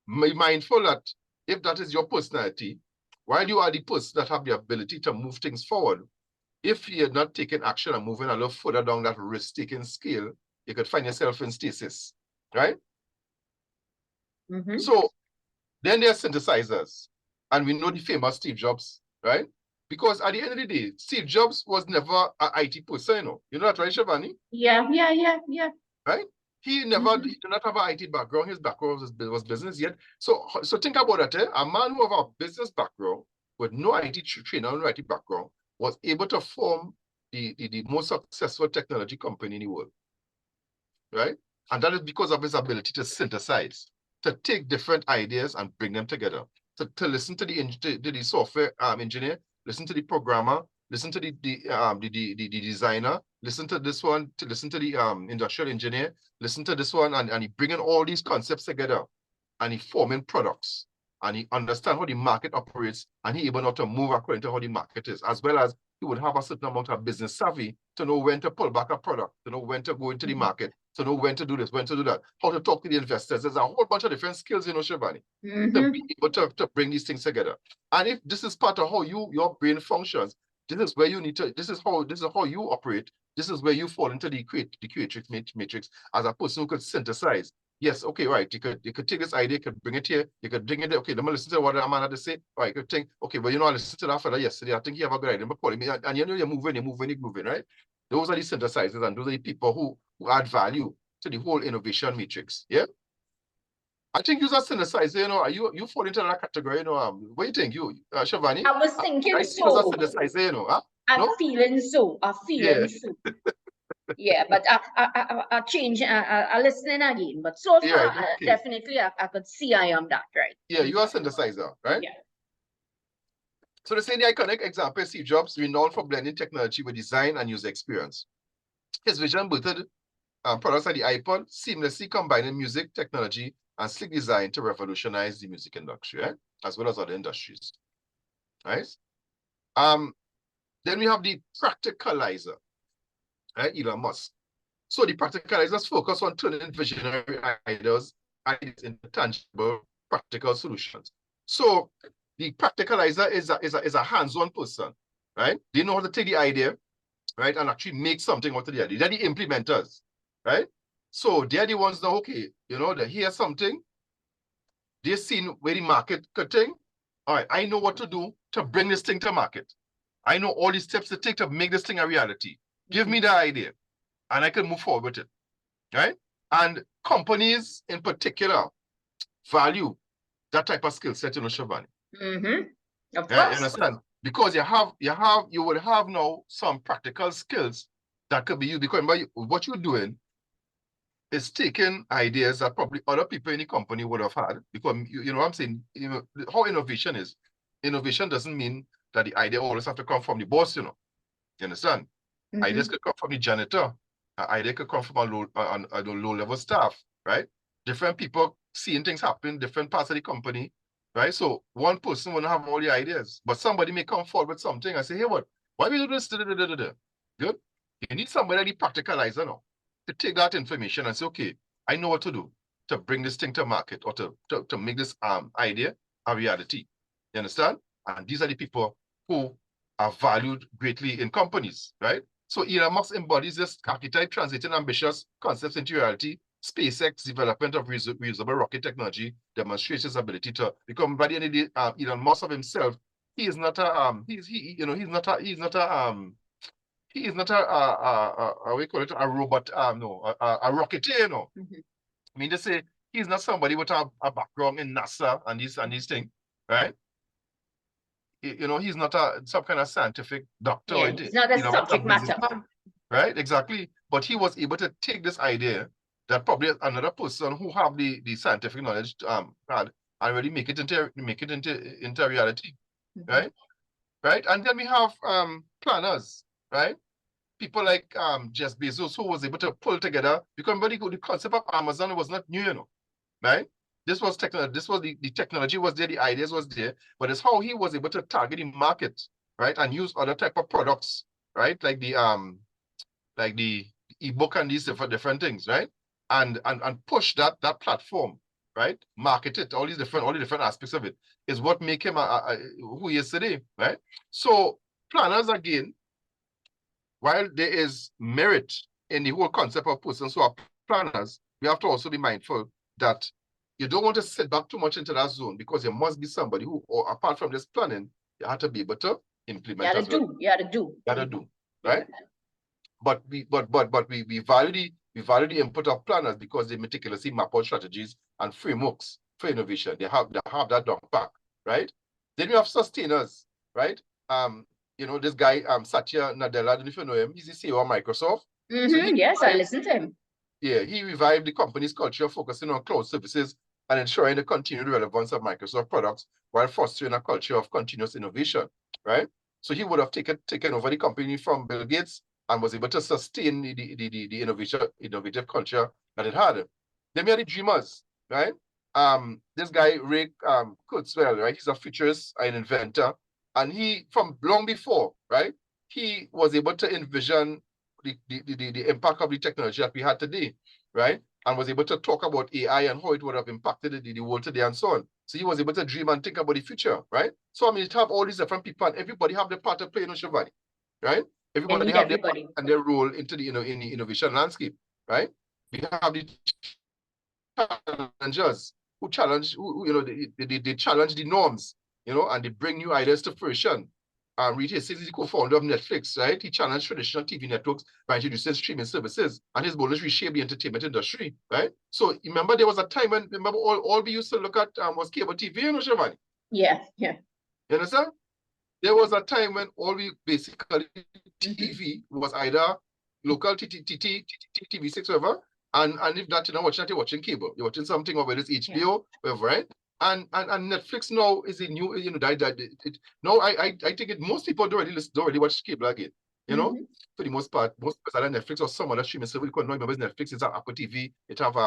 be mindful that if that is your personality, while you are the person that have the ability to move things forward, if you're not taking action and moving a little further down that risk-taking scale, you could find yourself in stasis, right? So then there are synthesizers. And we know the famous Steve Jobs, right? Because at the end of the day, Steve Jobs was never an IT person, you know. You know that, right, Shivani? Yeah. Right? He did not have an IT background. His background was business yet. So think about it. A man who have a business background with no IT training, no IT background, was able to form the most successful technology company in the world, right? And that is because of his ability to synthesize, to take different ideas and bring them together, to listen to the software engineer, listen to the programmer, listen to the designer, listen to this one, to listen to the industrial engineer, listen to this one, and he bringing all these concepts together, and he forming products, and he understand how the market operates, and he able not to move according to how the market is, as well as he would have a certain amount of business savvy to know when to pull back a product, to know when to go into the market, to know when to do this, when to do that, how to talk to the investors. There's a whole bunch of different skills, you know, Shivani, to be able to bring these things together. And if this is part of how your brain functions, this is where you need to, this is how you operate. This is where you fall into the creatrix matrix as a person who could synthesize. Yes, okay, right. You could take this idea, you could bring it here, you could bring it there. Okay, let me listen to what that man had to say. All right, you could think, okay, but you know, I listened to that fella yesterday. I think you have a good idea. But calling me, and you know, you're moving, right? Those are the synthesizers, and those are the people who add value to the whole innovation matrix. Yeah. I think you're a synthesizer, you know, you fall into that category, you know. What do you think, Shivani? I was thinking I see you as a synthesizer, you know. Huh? I'm No? feeling so. Yeah, but I change. I listening again. But so far, Yeah, okay. definitely, I could see I am that, right? Yeah, you are a synthesizer, right? Yeah. So they say the iconic example, Steve Jobs, renowned for blending technology with design and user experience. His vision birthed products like the iPod, seamlessly combining music, technology, and sleek design to revolutionize the music industry, right? As well as other industries, right? Then we have the practicalizer, right? Elon Musk. So the practicalizers focus on turning visionary ideas into tangible, practical solutions. So the practicalizer is a hands-on person, right? They know how to take the idea, right, and actually make something out of the idea. They're the implementers, right? So they're the ones now, okay, you know, they hear something, they've seen where the market could think. All right, I know what to do to bring this thing to market. I know all the steps to take to make this thing a reality. Give me the idea, and I can move forward with it, right? And companies in particular value that type of skill set, you know, Shivani. Of Yeah, course. you understand? Because you would have now some practical skills that could be used. Because remember, what you're doing is taking ideas that probably other people in the company would have had. Because you know what I'm saying, you know, how innovation is. Innovation doesn't mean that the idea always have to come from the boss, you know. You understand? Ideas could come from the janitor. An idea could come from a low-level staff, right? Different people seeing things happen, different parts of the company, right? So one person wouldn't have all the ideas, but somebody may come forward with something and say, hey, what? Why we do this? Good? You need somebody like the practicalizer now to take that information and say, okay, I know what to do to bring this thing to market or to make this idea a reality. You understand? And these are the people who are valued greatly in companies, right? So Elon Musk embodies this archetype, translating ambitious concepts into reality. SpaceX development of reusable rocket technology demonstrates his ability to become, by the end of the day, Elon Musk of himself, he is not a he is not we call it a robot, no, a rocketeer, you know. I mean, they say he's not somebody with a background in NASA and these things, right? You know, he's not some kind of scientific doctor or Yeah, anything. it's not a You know, he's a subject matter. businessman, right? Exactly. But he was able to take this idea that probably another person who have the scientific knowledge had and really make it into reality, right? Right. And then we have planners, right? People like Jeff Bezos, who was able to pull together, because remember the concept of Amazon was not new, you know, right? This was the technology was there, the ideas was there, but it's how he was able to target the market, right? And use other type of products, right? Like the ebook and these different things, right? And push that platform, right? Market it, all the different aspects of it is what make him who he is today, right? So planners, again, while there is merit in the whole concept of persons who are planners, we have to also be mindful that you don't want to sit back too much into that zone, because there must be somebody who, or apart from this planning, you have to be able to implement as well. You gotta do. Right? But we value the input of planners because they meticulously map out strategies and frameworks for innovation. They have that down pack, right? Then we have sustainers, right? You know, this guy, Satya Nadella, I don't know if you know him, he's the CEO of Microsoft. So Yes, I listen to him. Yeah, he revived the company's culture, focusing on cloud services and ensuring the continued relevance of Microsoft products while fostering a culture of continuous innovation, right? So he would have taken over the company from Bill Gates and was able to sustain the innovative culture that it had. Then we had the dreamers, right? This guy, Ray Kurzweil, right? He's a futurist and inventor. And he, from long before, right? He was able to envision the impact of the technology that we had today, right? And was able to talk about AI and how it would have impacted the world today and so on. So he was able to dream and think about the future, right? So I mean, it have all these different people, and everybody have their part to play in Shivani, right? Everybody have their part and their role into the in the innovation landscape, right? We have the challengers who challenge, they challenge the norms, you know, and they bring new ideas to fruition. Reed Hastings is the co-founder of Netflix, right? He challenged traditional TV networks by introducing streaming services, and his goal is reshape the entertainment industry, right? So remember, there was a time when, remember, all we used to look at was cable TV, you know, Shivani? Yeah. You understand? There was a time when all we basically TV was either local TV6, whatever, and if that you're not watching that, you're watching cable. You're watching something, or whether it's HBO, whatever, right? And Netflix now is a new, you know, no, I think most people don't really watch cable again. You know, for the most part, most people are Netflix or some other streaming service. You can't remember Netflix, it's Apple TV, it have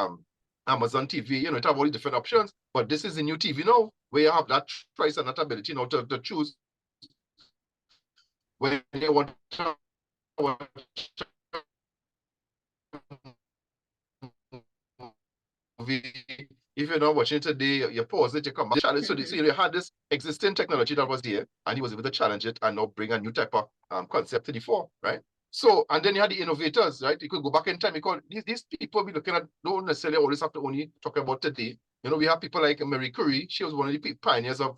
Amazon TV, you know, it have all the different options. But this is the new TV now, where you have that choice and that ability, you know, to choose when you want to watch movie. If you're not watching it today, you pause it, you come back. So you had this existing technology that was there, and he was able to challenge it and now bring a new type of concept to the fore, right? So, and then you had the innovators, right? You could go back in time, because these people we're looking at don't necessarily always have to only talk about today. You know, we have people like Marie Curie. She was one of the pioneers of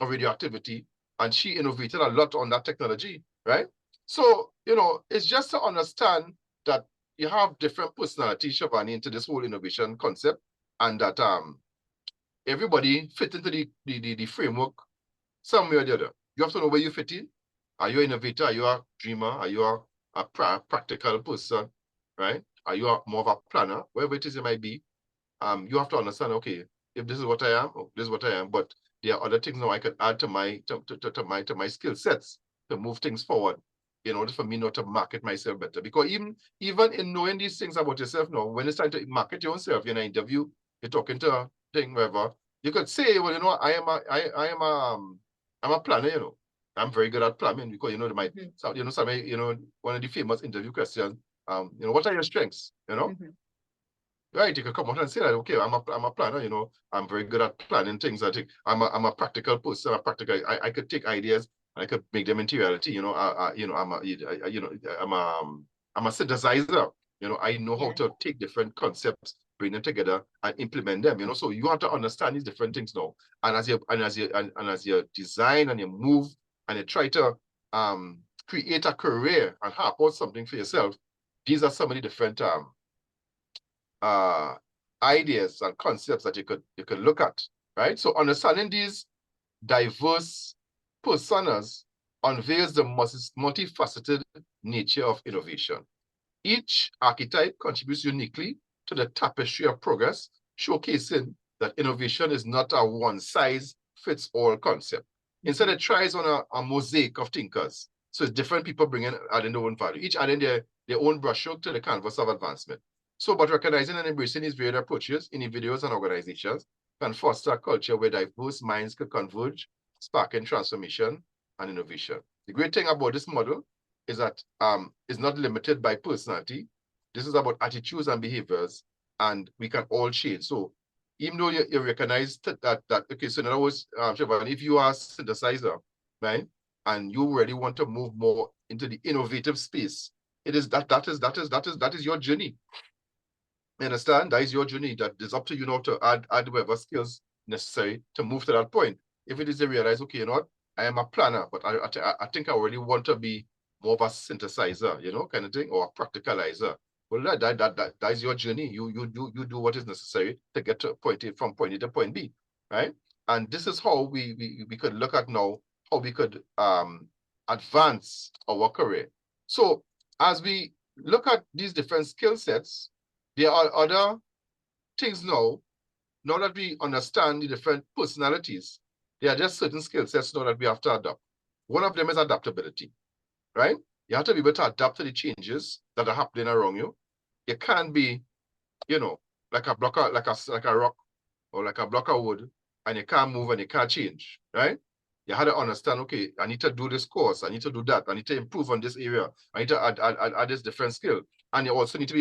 radioactivity, and she innovated a lot on that technology, right? So, you know, it's just to understand that you have different personalities, Shivani, into this whole innovation concept, and that everybody fit into the framework some way or the other. You have to know where you fit in. Are you an innovator? Are you a dreamer? Are you a practical person, right? Are you more of a planner? Wherever it is it might be, you have to understand, okay, if this is what I am, oh, this is what I am, but there are other things now I could add to my skill sets to move things forward in order for me not to market myself better. Because even in knowing these things about yourself now, when it's time to market yourself, you're in an interview, you're talking to a thing, whatever, you could say, well, you know, I'm a planner, you know. I'm very good at planning, because you know one of the famous interview questions, you know, what are your strengths? You know? Right, you can come out and say that, okay, I'm a planner, you know, I'm very good at planning things. I think I'm a practical person, I could take ideas I could make them into reality. You know, I'm a synthesizer. You know, I know how to take different concepts, bring them together, and implement them. You know, so you have to understand these different things now. And as you design and you move and you try to create a career and harp out something for yourself, these are some of the different ideas and concepts that you could look at, right? So understanding these diverse personas unveils the multifaceted nature of innovation. Each archetype contributes uniquely to the tapestry of progress, showcasing that innovation is not a one-size-fits-all concept. Instead, it tries on a mosaic of thinkers. So it's different people adding their own value, each adding their own brushstroke to the canvas of advancement. So, but recognizing and embracing these varied approaches, individuals and organizations can foster a culture where diverse minds could converge, sparking transformation and innovation. The great thing about this model is that it's not limited by personality. This is about attitudes and behaviors, and we can all change. So even though you recognize that okay, so in other words, Siobhan, if you are a synthesizer, right, and you really want to move more into the innovative space, it is that is your journey. You understand? That is your journey. That is up to you now to add whatever skills necessary to move to that point. If it is to realize, okay, you know what, I am a planner, but I think I really want to be more of a synthesizer, you know, kind of thing, or a practicalizer. Well, that is your journey. You do what is necessary to get to from point A to point B, right? And this is how we could look at now how we could advance our career. So as we look at these different skill sets, there are other things now that we understand the different personalities, there are just certain skill sets now that we have to adopt. One of them is adaptability, right? You have to be able to adapt to the changes that are happening around you. You can't be, you know, like a block like a rock or like a block of wood, and you can't move and you can't change, right? You had to understand, okay, I need to do this course, I need to do that, I need to improve on this area, I need to add this different skill. And you also need to be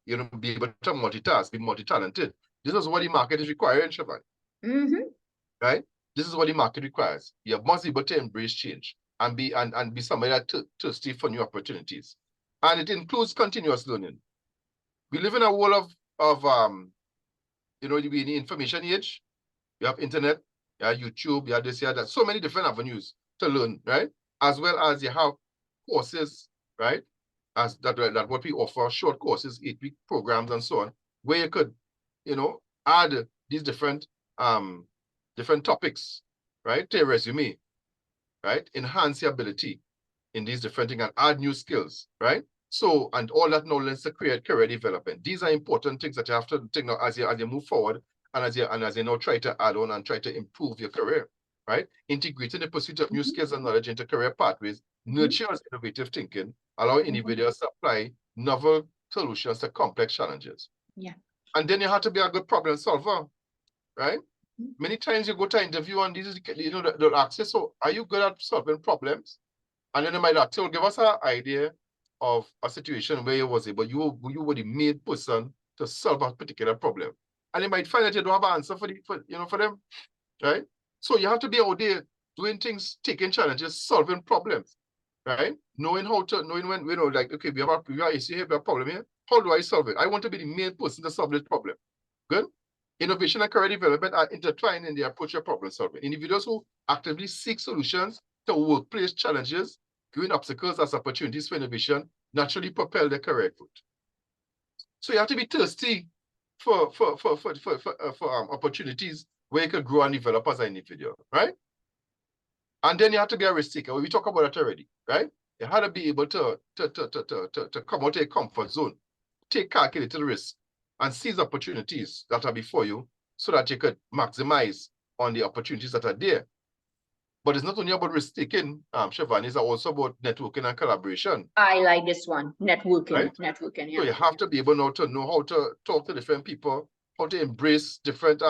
you know, be able to multitask, be multi-talented. This is what the market is requiring, Siobhan. Right? This is what the market requires. You must be able to embrace change and be somebody that thirsty for new opportunities. And it includes continuous learning. We live in a world of you know, in the information age. You have internet, you have YouTube, you have this, you have that. So many different avenues to learn, right? As well as you have courses, right? As that what we offer, short courses, 8-week programs and so on, where you could, you know, add these different topics, right, to your resume, right? Enhance your ability in these different things and add new skills, right? So, and all that knowledge to create career development. These are important things that you have to think now as you move forward and as you now try to add on and try to improve your career, right? Integrating the pursuit of new skills and knowledge into career pathways nurtures innovative thinking, allowing individuals to apply novel solutions to complex challenges. Yeah. And then you have to be a good problem solver, right? Many times you go to an interview and these, you know, they'll ask you, so are you good at solving problems? And then they might ask you, give us an idea of a situation where you was able, you were the main person to solve a particular problem. And they might find that you don't have an answer for them, right? So you have to be out there doing things, taking challenges, solving problems, right? Knowing when, you know, like, okay, we have an issue here, we have a problem here. How do I solve it? I want to be the main person to solve this problem. Good? Innovation and career development are intertwined in the approach of problem solving. Individuals who actively seek solutions to workplace challenges, viewing obstacles as opportunities for innovation, naturally propel their career growth. So you have to be thirsty for opportunities where you can grow and develop as an individual, right? And then you have to be a risk taker. We talked about that already, right? You have to be able to come out of your comfort zone, take calculated risks, and seize opportunities that are before you so that you could maximize on the opportunities that are there. But it's not only about risk taking, Siobhan, it's also about networking and collaboration. I like this one, networking, right? networking. Yeah. So you have to be able now to know how to talk to different people, how to embrace different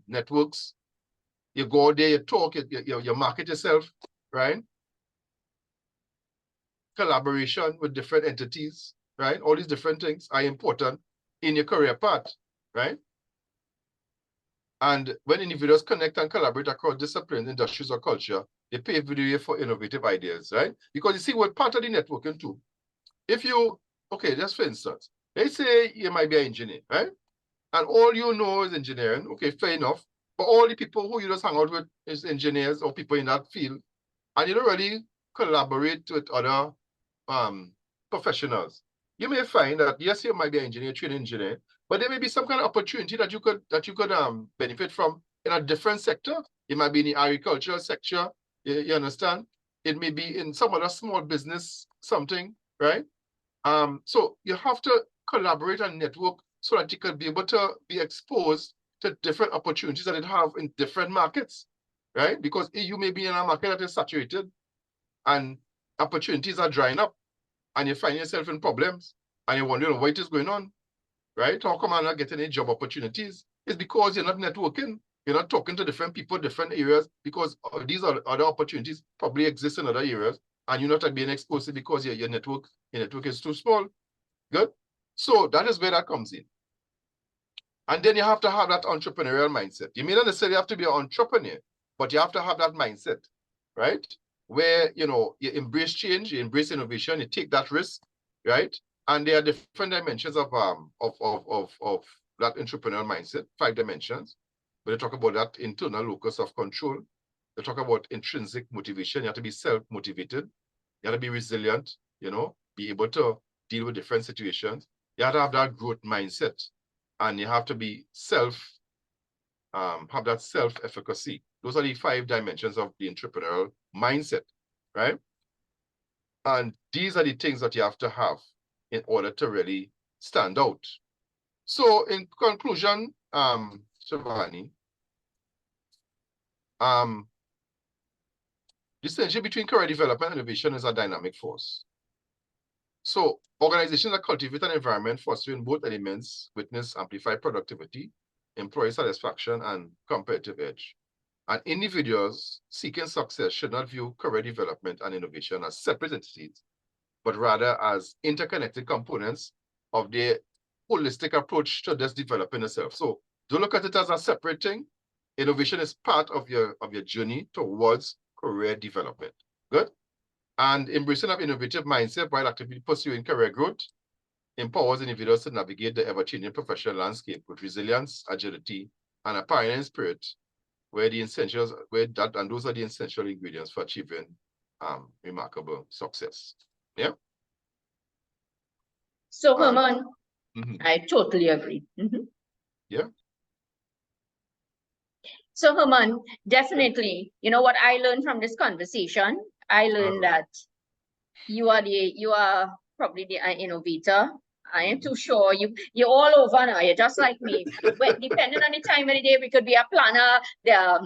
networks. You go out there, you talk, you market yourself, right? Collaboration with different entities, right? All these different things are important in your career path, right? And when individuals connect and collaborate across disciplines, industries, or culture, they pave the way for innovative ideas, right? Because you see, we're part of the networking too. If you, okay, just for instance, let's say you might be an engineer, right? And all you know is engineering, okay, fair enough. But all the people who you just hang out with is engineers or people in that field, and you don't really collaborate with other professionals. You may find that yes, you might be an engineer, trained engineer, but there may be some kind of opportunity that you could benefit from in a different sector. It might be in the agricultural sector, you understand? It may be in some other small business, something, right? So you have to collaborate and network so that you could be able to be exposed to different opportunities that it have in different markets, right? Because you may be in a market that is saturated and opportunities are drying up and you find yourself in problems and you're wondering what is going on, right? How come I'm not getting any job opportunities? It's because you're not networking. You're not talking to different people, different areas, because these are other opportunities probably exist in other areas, and you're not being exposed to because your network is too small. Good. So that is where that comes in. And then you have to have that entrepreneurial mindset. You may not necessarily have to be an entrepreneur, but you have to have that mindset, right? Where you embrace change, you embrace innovation, you take that risk, right? And there are different dimensions of that entrepreneurial mindset, 5 dimensions. But they talk about that internal locus of control. They talk about intrinsic motivation. You have to be self-motivated. You have to be resilient, be able to deal with different situations. You have to have that growth mindset. And you have to be have that self-efficacy. Those are the 5 dimensions of the entrepreneurial mindset, right? And these are the things that you have to have in order to really stand out. So in conclusion, Shivani, the synergy between career development and innovation is a dynamic force. So organizations that cultivate an environment fostering both elements witness amplified productivity, employee satisfaction, and competitive edge. And individuals seeking success should not view career development and innovation as separate entities, but rather as interconnected components of their holistic approach to this developing itself. So don't look at it as a separate thing. Innovation is part of your journey towards career development. Good. And embracing of innovative mindset while actively pursuing career growth empowers individuals to navigate the ever-changing professional landscape with resilience, agility, and a pioneering spirit, where the essentials, and those are the essential ingredients for achieving remarkable success. Yeah. So Herman, I totally agree. Yeah. So Herman, definitely, what I learned from this conversation, I learned that you are probably the innovator. I am too sure you're all over now. You're just like me. Depending on the time of the day, we could be a planner, a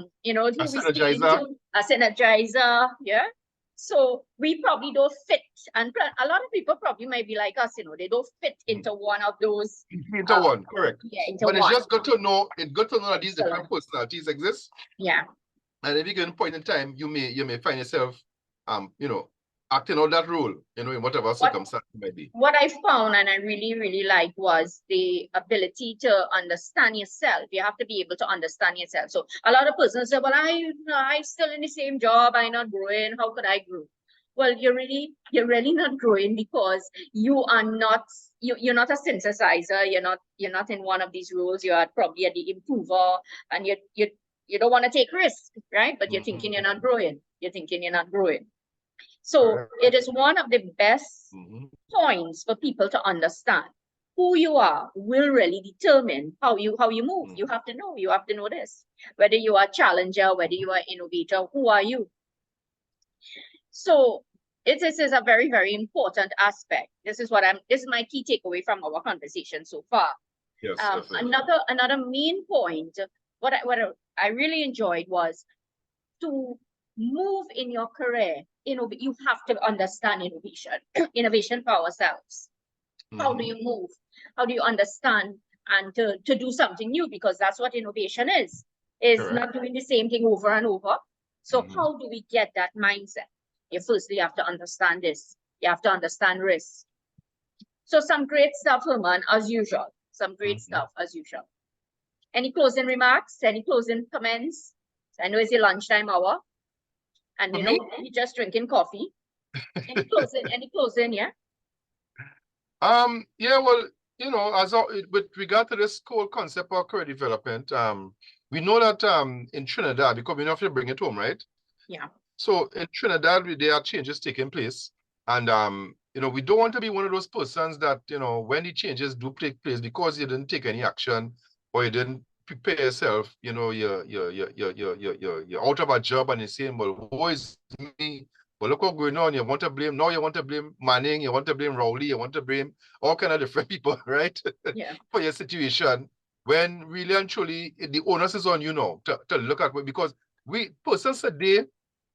synergizer. Yeah. So we probably don't fit, and a lot of people probably might be like us. They don't fit into one of those. Into one, correct. Yeah, into but one. It's just good to know. It's good to know that these different personalities exist. Yeah. And at a given point in time, you may find yourself, acting out that role, in whatever circumstance it might be. What I found and I really, really liked was the ability to understand yourself. You have to be able to understand yourself. So a lot of persons say, well, I'm still in the same job. I'm not growing. How could I grow? Well, you're really not growing because you're not a synthesizer. You're not in one of these roles. You are probably the improver, and you don't want to take risks, right? But you're thinking you're not growing. You're thinking you're not growing. So it is one of the best points for people to understand. Who you are will really determine how you move. You have to know this. Whether you are a challenger, whether you are an innovator, who are you? So this is a very, very important aspect. This is my key takeaway from our conversation so far. Yes, another main point, what I really enjoyed was to move in your career. You have to understand innovation. Innovation for ourselves. How do you move? How do you understand and to do something new? Because that's what innovation is not doing the same thing over and over. So how do we get that mindset? Firstly, you have to understand this. You have to understand risk. So some great stuff, Herman, as usual. Some great stuff as usual. Any closing remarks? Any closing comments? I know it's your lunchtime hour, and For you me? know you're just drinking coffee. Any closing, yeah? Yeah, well, you know, with regard to this whole concept of career development, we know that in Trinidad, because we have to bring it home, right? Yeah. So in Trinidad, there are changes taking place. And you know, we don't want to be one of those persons that, you know, when the changes do take place because you didn't take any action or you didn't prepare yourself, you know, you're out of a job and you're saying, well, who is me? But look what's going on. You want to blame Manning, you want to blame Rowley, you want to blame all kind of different people, right? Yeah. For your situation. When really and truly the onus is on you now to look at it, because persons today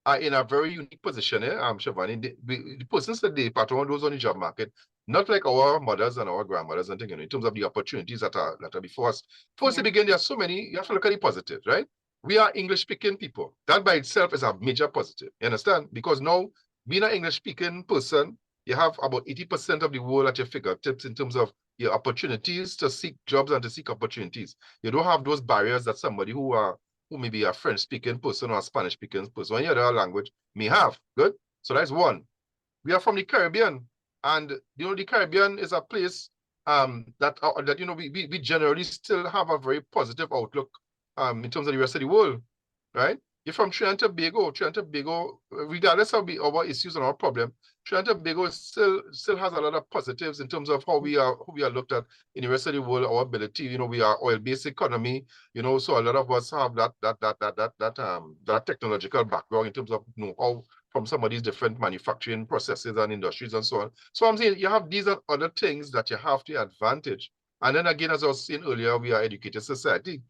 are in a very unique position, Shivani. The persons today, patron those on the job market, not like our mothers and our grandmothers and things, in terms of the opportunities that are before us. First to begin, there are so many, you have to look at the positives, right? We are English-speaking people. That by itself is a major positive. You understand? Because now, being an English-speaking person, you have about 80% of the world at your fingertips in terms of your opportunities to seek jobs and to seek opportunities. You don't have those barriers that somebody who may be a French-speaking person or a Spanish-speaking person or any other language may have. Good? So that's one. We are from the Caribbean, and you know the Caribbean is a place that you know we generally still have a very positive outlook in terms of the rest of the world, right? You're from Trinidad and Tobago. Trinidad and Tobago, regardless of our issues and our problem, Trinidad and Tobago still has a lot of positives in terms of who we are looked at in the rest of the world. Our ability, you know, we are oil-based economy, you know, so a lot of us have that technological background in terms of know-how from some of these different manufacturing processes and industries and so on. So I'm saying you have these and other things that you have to advantage. And then again, as I was saying earlier, we are educated society.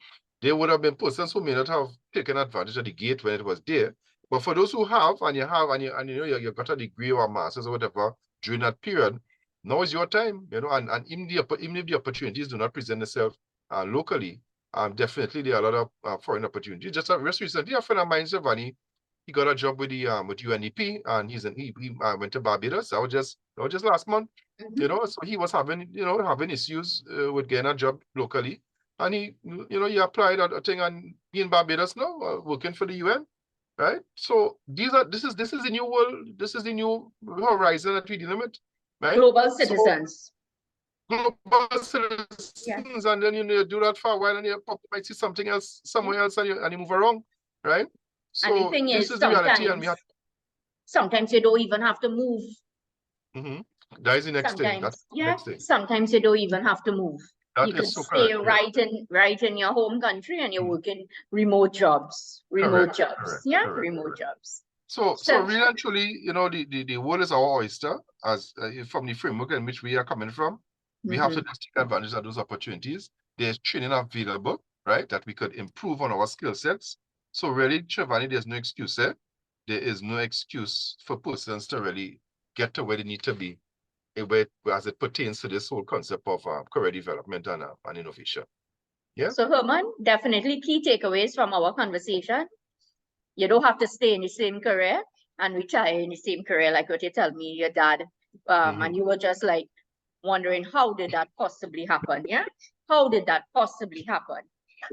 There would have been persons who may not have taken advantage of the gate when it was there. But for those who have, and you know you got a degree or a master's or whatever during that period, now is your time, you know, and even if the opportunities do not present themselves locally, definitely there are a lot of foreign opportunities. Just recently, a friend of mine, Giovanni, he got a job with the with UNEP, and he went to Barbados. That was just last month, you know. So he was having issues with getting a job locally. And he applied a thing and be in Barbados now, working for the UN, right? So this is the new world, this is the new horizon that we're dealing with, right? Global citizens. So, global citizens, and then you do that for a while, and you might see something else somewhere else, and you move around, right? So And the thing this is, the reality, and we have. Sometimes you don't even have to move. That is the next thing. Sometimes, That's the next thing. sometimes you don't even have to move. That You could is so stay correct, right in your home country, and you're working remote jobs. Remote jobs. Remote jobs. So really and truly, you know, the world is our oyster, as from the framework in which we are coming from. We have to just take advantage of those opportunities. There's training available, right, that we could improve on our skill sets. So really, Giovanni, there's no excuse there. There is no excuse for persons to really get to where they need to be, as it pertains to this whole concept of career development and innovation. Yeah. So Herman, definitely key takeaways from our conversation. You don't have to stay in the same career and retire in the same career, like what you tell me, your dad. And you were just like wondering, how did that possibly happen? Yeah. How did that possibly happen?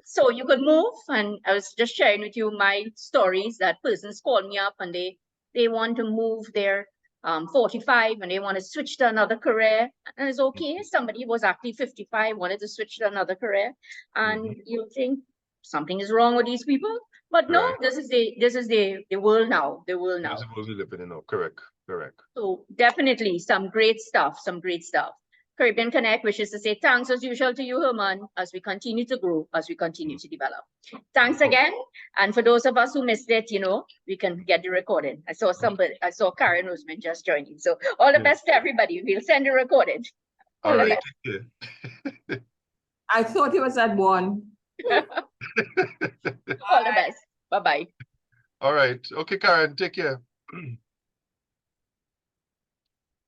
So you could move, and I was just sharing with you my stories that persons call me up and they want to move their 45 and they want to switch to another career, and it's okay. Somebody was actually 55, wanted to switch to another career, and you think something is wrong with these people, but no, this is the world now. The world now. This is the world we live in now. Correct. So definitely some great stuff. Caribbean Connect wishes to say thanks as usual to you, Herman, as we continue to grow, as we continue to develop. Thanks again. And for those of us who missed it, you know, we can get the recording. I saw Karen Roseman just joining. So all the best to everybody. We'll send a recording. All right. I thought it was at 1. All the best. Bye-bye. All right. Okay, Karen, take care.